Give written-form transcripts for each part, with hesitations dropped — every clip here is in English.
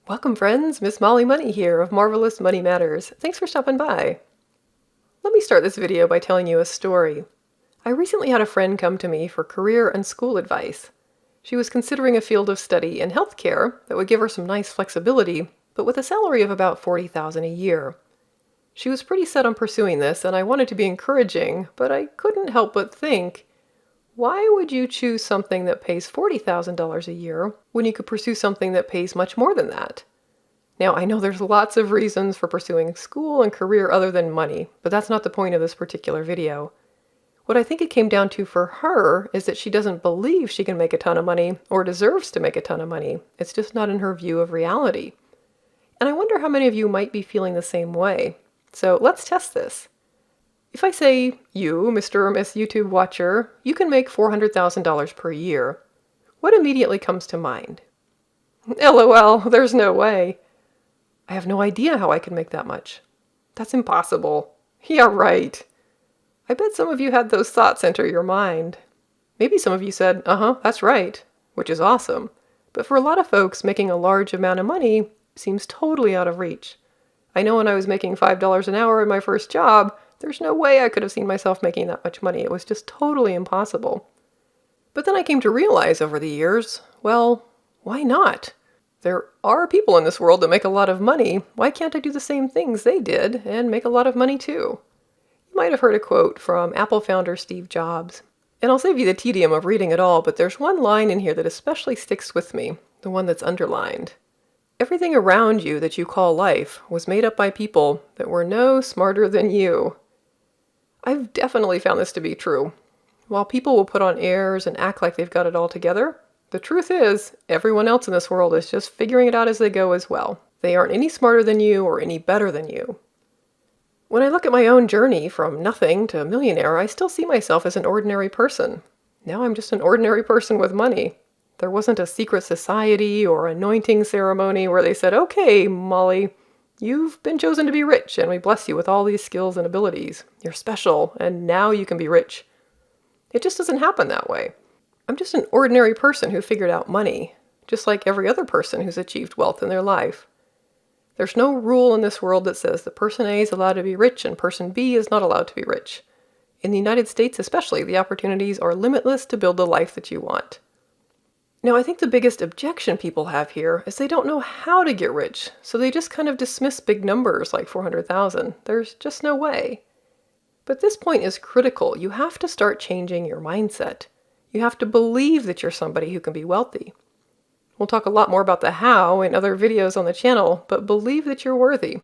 Welcome friends, Miss Molly Money here of Marvelous Money Matters. Thanks for stopping by. Let me start this video by telling you a story. I recently had a friend come to me for career and school advice. She was considering a field of study in healthcare that would give her some nice flexibility, but with a salary of about $40,000 a year. She was pretty set on pursuing this, and I wanted to be encouraging, but I couldn't help but think, why would you choose something that pays $40,000 a year when you could pursue something that pays much more than that? Now, I know there's lots of reasons for pursuing school and career other than money, but that's not the point of this particular video. What I think it came down to for her is that she doesn't believe she can make a ton of money or deserves to make a ton of money. It's just not in her view of reality. And I wonder how many of you might be feeling the same way. So let's test this. If I say, you, Mr. or Miss YouTube watcher, you can make $400,000 per year, what immediately comes to mind? LOL, there's no way. I have no idea how I can make that much. That's impossible. Yeah, right. I bet some of you had those thoughts enter your mind. Maybe some of you said, that's right, which is awesome. But for a lot of folks, making a large amount of money seems totally out of reach. I know when I was making $5 an hour in my first job, there's no way I could have seen myself making that much money. It was just totally impossible. But then I came to realize over the years, well, why not? There are people in this world that make a lot of money. Why can't I do the same things they did and make a lot of money too? You might have heard a quote from Apple founder Steve Jobs. And I'll save you the tedium of reading it all, but there's one line in here that especially sticks with me, the one that's underlined. Everything around you that you call life was made up by people that were no smarter than you. I've definitely found this to be true. While people will put on airs and act like they've got it all together, the truth is, everyone else in this world is just figuring it out as they go as well. They aren't any smarter than you or any better than you. When I look at my own journey from nothing to a millionaire, I still see myself as an ordinary person. Now I'm just an ordinary person with money. There wasn't a secret society or anointing ceremony where they said, okay, Molly, you've been chosen to be rich, and we bless you with all these skills and abilities. You're special, and now you can be rich. It just doesn't happen that way. I'm just an ordinary person who figured out money, just like every other person who's achieved wealth in their life. There's no rule in this world that says that person A is allowed to be rich and person B is not allowed to be rich. In the United States especially, the opportunities are limitless to build the life that you want. Now, I think the biggest objection people have here is they don't know how to get rich, so they just kind of dismiss big numbers like 400,000. There's just no way. But this point is critical. You have to start changing your mindset. You have to believe that you're somebody who can be wealthy. We'll talk a lot more about the how in other videos on the channel, but believe that you're worthy.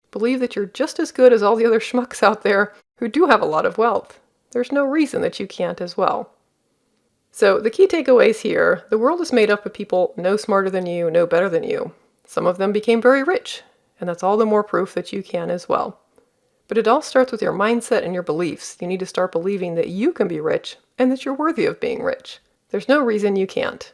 Believe that you're just as good as all the other schmucks out there who do have a lot of wealth. There's no reason that you can't as well. So the key takeaways here, the world is made up of people no smarter than you, no better than you. Some of them became very rich, and that's all the more proof that you can as well. But it all starts with your mindset and your beliefs. You need to start believing that you can be rich and that you're worthy of being rich. There's no reason you can't.